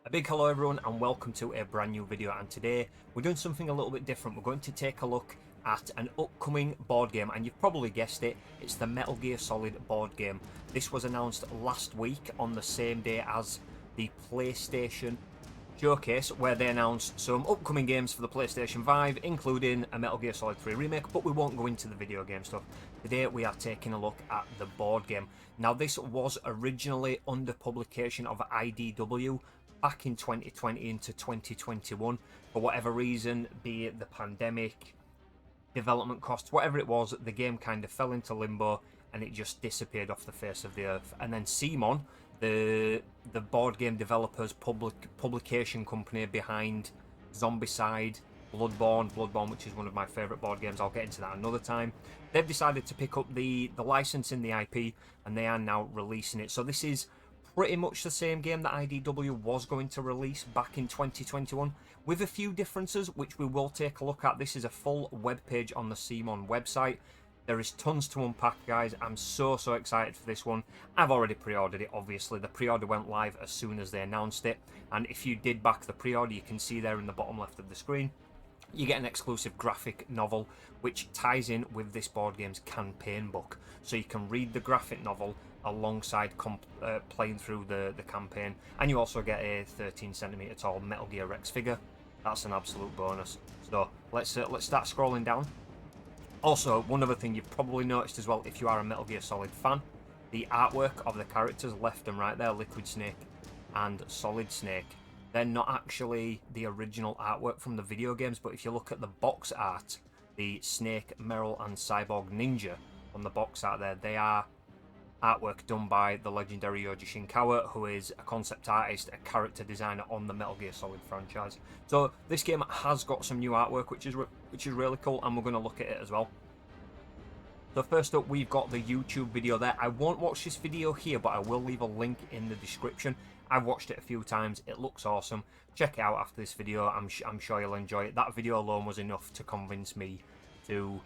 A big hello everyone and welcome to a brand new video, and today we're doing something a little bit different. We're going to take a look at an upcoming board game, and you've probably guessed it, it's the Metal Gear Solid board game. This was announced last week on the same day as the PlayStation Showcase, where they announced some upcoming games for the PlayStation 5, including a Metal Gear Solid 3 remake, but we won't go into the video game stuff. Today we are taking a look at the board game. Now, this was originally under publication of IDW back in 2020 into 2021. For whatever reason, be it the pandemic, development costs, whatever it was, the game kind of fell into limbo and it just disappeared off the face of the earth. And then CMON, the board game developers publication company behind Zombicide, Bloodborne, which is one of my favourite board games, I'll get into that another time, they've decided to pick up the license in the IP, and they are now releasing it. So this is pretty much the same game that IDW was going to release back in 2021, with a few differences which we will take a look at. This is a full web page on the CMON website. There is tons to unpack, guys. I'm so excited for this one. I've already pre-ordered it, obviously. The pre-order went live as soon as they announced it, and if you did back the pre-order, you can see there in the bottom left of the screen, you get an exclusive graphic novel which ties in with this board game's campaign book. So you can read the graphic novel alongside playing through the campaign, and you also get a 13cm tall Metal Gear Rex figure. That's an absolute bonus. So let's start scrolling down. Also, one other thing you've probably noticed as well, if you are a Metal Gear Solid fan, the artwork of the characters left and right there, Liquid Snake and Solid Snake, they're not actually the original artwork from the video games, but if you look at the box art, the Snake, Meryl and Cyborg Ninja on the box art there, they are artwork done by the legendary Yoji Shinkawa, who is a concept artist, a character designer on the Metal Gear Solid franchise. So this game has got some new artwork, which is really cool, and we're going to look at it as well. So first up, we've got the YouTube video there. I won't watch this video here, but I will leave a link in the description. I've watched it a few times. It looks awesome. Check it out after this video. I'm sure you'll enjoy it. That video alone was enough to convince me to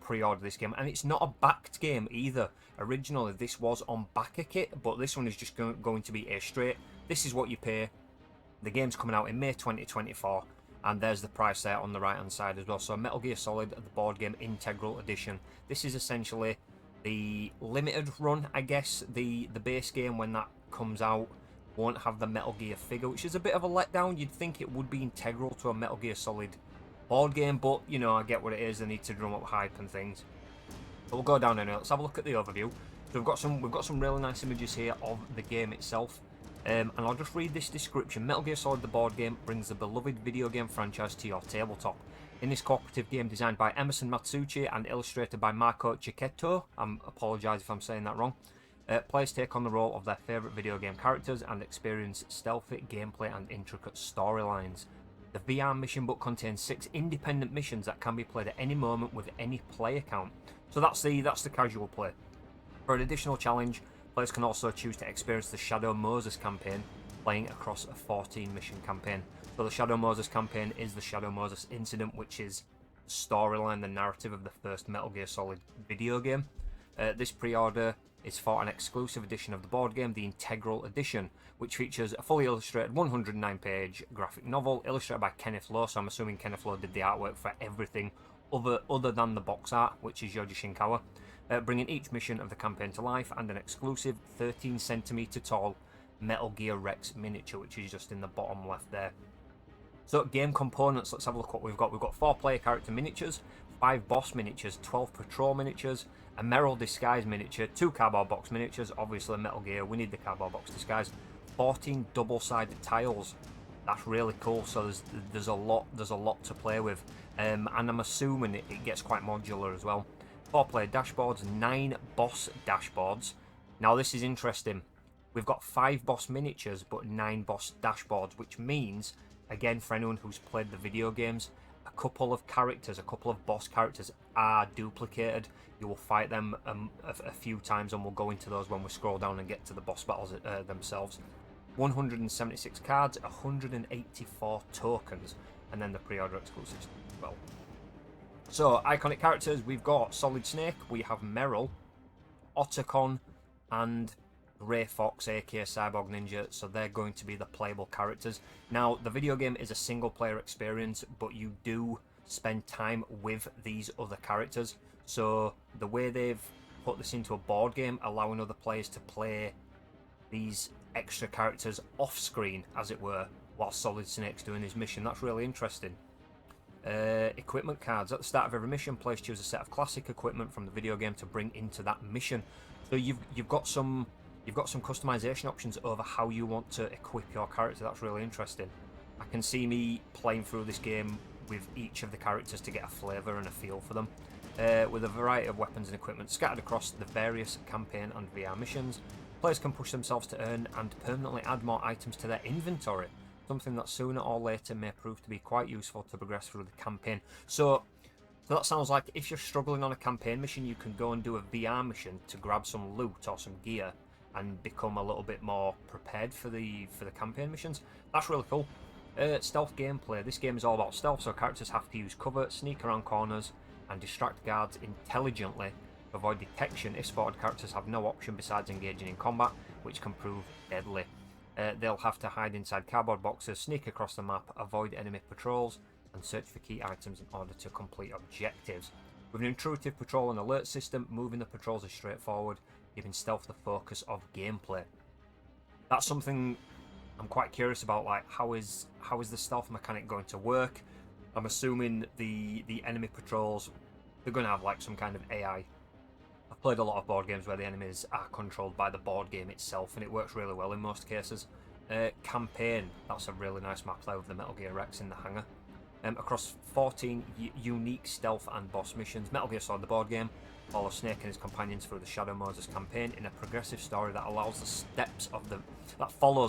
pre-order this game, and it's not a backed game either. Originally this was on backer kit, but this one is just going to be a straight. This is what you pay. The game's coming out in May 2024, and there's the price there on the right hand side as well. So Metal Gear Solid, the board game Integral Edition. This is essentially the limited run, I guess. The base game, when that comes out, won't have the Metal Gear figure, which is a bit of a letdown. You'd think it would be integral to a Metal Gear Solid board game, but you know, I get what it is. They need to drum up hype and things. So we'll go down anyway. Let's have a look at the overview. So we've got some really nice images here of the game itself, and I'll just read this description. Metal Gear Solid, the board game, brings the beloved video game franchise to your tabletop. In this cooperative game designed by Emerson Matsuuchi and illustrated by Marco Cicchetto, I apologise if I'm saying that wrong, players take on the role of their favourite video game characters and experience stealthy gameplay and intricate storylines. The VR mission book contains 6 independent missions that can be played at any moment with any player count. So that's the casual play. For an additional challenge, players can also choose to experience the Shadow Moses campaign, playing across a 14-mission campaign. So the Shadow Moses campaign is the Shadow Moses incident, which is the storyline, the narrative of the first Metal Gear Solid video game. This pre-order is for an exclusive edition of the board game, the Integral Edition, which features a fully illustrated 109-page graphic novel illustrated by Kenneth Lowe. So I'm assuming Kenneth Lowe did the artwork for everything other than the box art, which is Yoji Shinkawa, bringing each mission of the campaign to life, and an exclusive 13cm tall Metal Gear Rex miniature, which is just in the bottom left there. So game components, let's have a look what we've got. We've got 4 player character miniatures, 5 boss miniatures, 12 patrol miniatures, a Meryl disguise miniature, 2 cardboard box miniatures, obviously Metal Gear, we need the cardboard box disguise, 14 double-sided tiles. That's really cool. So there's a lot to play with, and I'm assuming it gets quite modular as well. 4 player dashboards, 9 boss dashboards. Now this is interesting. We've got 5 boss miniatures but 9 boss dashboards, which means, again, for anyone who's played the video games, a couple of boss characters are duplicated. You will fight them a few times, and we'll go into those when we scroll down and get to the boss battles themselves. 176 cards, 184 tokens, and then the pre-order exclusives as well. So, iconic characters, we've got Solid Snake, we have Meryl, Otacon, and Grey Fox, aka Cyborg Ninja, so they're going to be the playable characters. Now, the video game is a single player experience, but you do spend time with these other characters. So the way they've put this into a board game, allowing other players to play these extra characters off screen, as it were, while Solid Snake's doing his mission, that's really interesting. Equipment cards. At the start of every mission, players choose a set of classic equipment from the video game to bring into that mission. So you've got some customization options over how you want to equip your character. That's really interesting. I can see me playing through this game with each of the characters to get a flavour and a feel for them. With a variety of weapons and equipment scattered across the various campaign and VR missions, players can push themselves to earn and permanently add more items to their inventory, something that sooner or later may prove to be quite useful to progress through the campaign. So that sounds like if you're struggling on a campaign mission, you can go and do a VR mission to grab some loot or some gear and become a little bit more prepared for the campaign missions. That's really cool. Stealth gameplay. This game is all about stealth, so characters have to use cover, sneak around corners, and distract guards intelligently to avoid detection. If spotted, characters have no option besides engaging in combat, which can prove deadly. They'll have to hide inside cardboard boxes, sneak across the map, avoid enemy patrols, and search for key items in order to complete objectives. With an intuitive patrol and alert system, moving the patrols is straightforward, giving stealth the focus of gameplay. That's something I'm quite curious about, like how is the stealth mechanic going to work? I'm assuming the enemy patrols, they're going to have like some kind of AI. I've played a lot of board games where the enemies are controlled by the board game itself, and it works really well in most cases. Campaign, that's a really nice map there with the Metal Gear Rex in the hangar. Across 14 unique stealth and boss missions, Metal Gear Solid, the board game, follow Snake and his companions through the Shadow Moses campaign in a progressive story that follows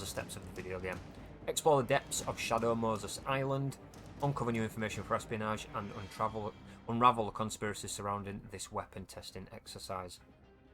the steps of the video game. Explore the depths of Shadow Moses Island, uncover new information for espionage, and unravel the conspiracy surrounding this weapon testing exercise.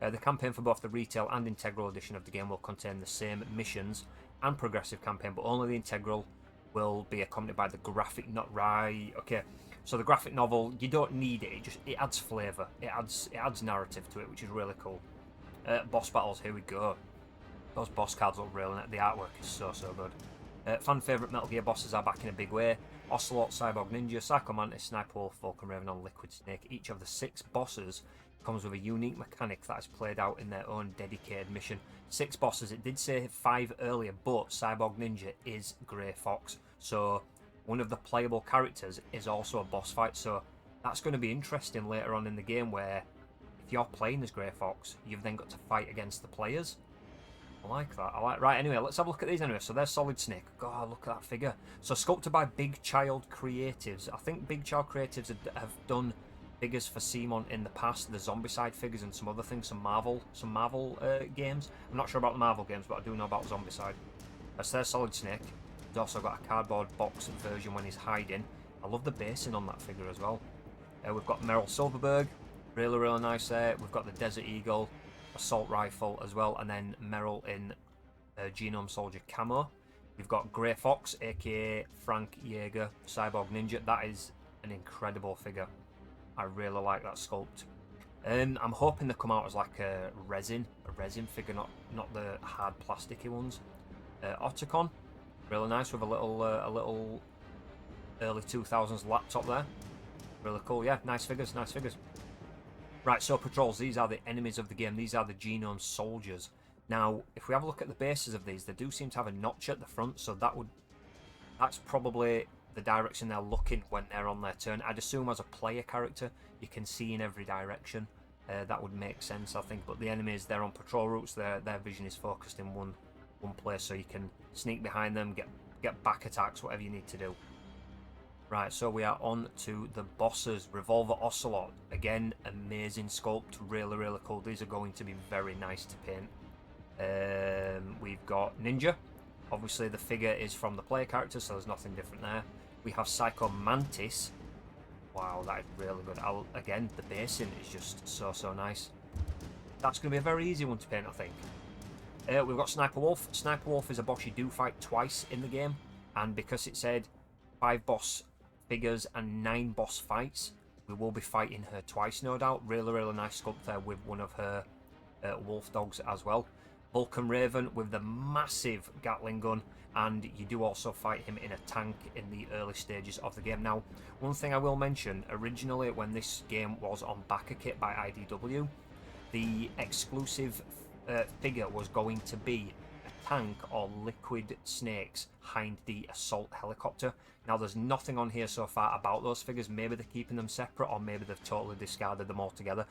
The campaign for both the retail and integral edition of the game will contain the same missions and progressive campaign, but only the integral will be accompanied by the graphic okay. So the graphic novel, you don't need it. It adds flavour. It adds narrative to it, which is really cool. Boss battles, here we go. Those boss cards look really nice. The artwork is so good. Fan favourite Metal Gear bosses are back in a big way. Ocelot, Cyborg Ninja, Psycho Mantis, Sniper Wolf, Vulcan Raven, and Liquid Snake. Each of the 6 bosses comes with a unique mechanic that is played out in their own dedicated mission. 6 bosses. It did say 5 earlier, but Cyborg Ninja is Grey Fox. So one of the playable characters is also a boss fight. So that's going to be interesting later on in the game, where if you're playing as Grey Fox, you've then got to fight against the players. I like that. Right, anyway, let's have a look at these anyway. So there's Solid Snake. God, look at that figure. So sculpted by Big Child Creatives. I think Big Child Creatives have done figures for CMON in the past. The Zombicide figures and some other things, some Marvel games. I'm not sure about the Marvel games, but I do know about Zombicide. So there's Solid Snake. He's also got a cardboard box version when he's hiding. I love the basing on that figure as well. We've got Meryl Silverberg. Really nice there. We've got the Desert Eagle, assault rifle as well, and then Meryl in Genome Soldier camo. We've got Grey Fox, aka Frank Yeager, Cyborg Ninja. That is an incredible figure. I really like that sculpt. I'm hoping they come out as like a resin figure, not the hard plasticky ones. Otacon, really nice with a little early 2000s laptop there. Really cool, yeah, nice figures. Right, so patrols, these are the enemies of the game. These are the Genome Soldiers. Now, if we have a look at the bases of these, they do seem to have a notch at the front, so that's probably the direction they're looking when they're on their turn. I'd assume as a player character, you can see in every direction. That would make sense, I think. But the enemies, they're on patrol routes. Their vision is focused in one place, so you can sneak behind them, get back attacks, whatever you need to do. Right, so we are on to the bosses. Revolver Ocelot, again, amazing sculpt, really cool. These are going to be very nice to paint. We've got Ninja. Obviously, the figure is from the player character, so there's nothing different there. We have Psycho Mantis. Wow, that is really good. Again, the basing is just so nice. That's going to be a very easy one to paint, I think. We've got Sniper Wolf. Sniper Wolf is a boss you do fight twice in the game, and because it said 5 boss figures and 9 boss fights, we will be fighting her twice, no doubt. Really nice sculpt there with one of her wolf dogs as well. Vulcan Raven with the massive Gatling gun, and you do also fight him in a tank in the early stages of the game. Now, one thing I will mention, originally when this game was on backer kit by IDW, the exclusive figure was going to be a tank or liquid snakes behind the assault helicopter. Now, there's nothing on here so far about those figures. Maybe they're keeping them separate, or maybe they've totally discarded them altogether.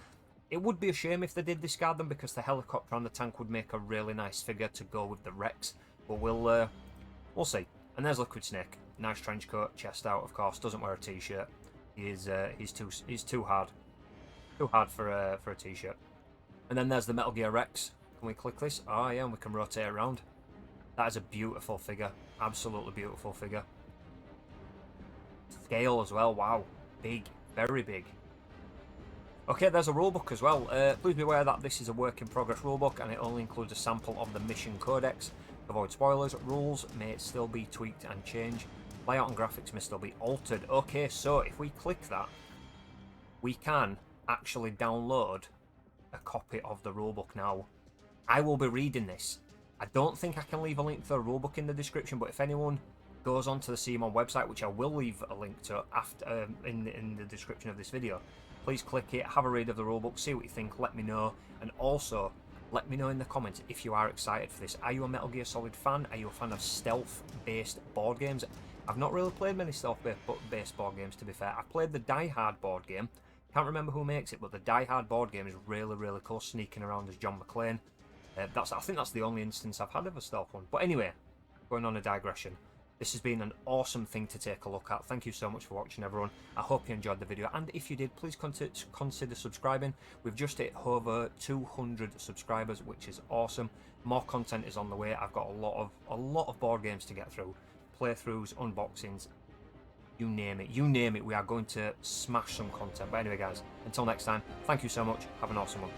It would be a shame if they did discard them, because the helicopter and the tank would make a really nice figure to go with the Rex. But we'll see. And there's Liquid Snake. Nice trench coat, chest out, of course. Doesn't wear a t-shirt. He's too hard. Too hard for a t-shirt. And then there's the Metal Gear Rex. Can we click this? Oh yeah, and we can rotate around. That is a beautiful figure. Absolutely beautiful figure. Scale as well. Wow. Big. Very big. Okay, there's a rulebook as well. Please be aware that this is a work in progress rulebook, and it only includes a sample of the mission codex. Avoid spoilers. Rules may still be tweaked and changed. Layout and graphics may still be altered. Okay, so if we click that, we can actually download a copy of the rulebook. Now, I will be reading this. I don't think I can leave a link to the rulebook in the description, but if anyone goes onto the CMON website, which I will leave a link to after in the description of this video, please click it, have a read of the rulebook, see what you think, let me know, and also let me know in the comments if you are excited for this. Are you a Metal Gear Solid fan? Are you a fan of stealth-based board games? I've not really played many stealth-based board games, to be fair. I've played the Die Hard board game. Can't remember who makes it, but the Die Hard board game is really, really cool, sneaking around as John McClane. I think that's the only instance I've had of a stealth one. But anyway, going on a digression. This has been an awesome thing to take a look at. Thank you so much for watching, everyone. I hope you enjoyed the video, and if you did, please consider subscribing. We've just hit over 200 subscribers, which is awesome. More content is on the way. I've got a lot of board games to get through, playthroughs, unboxings, you name it. You name it. We are going to smash some content. But anyway, guys, until next time, thank you so much. Have an awesome one.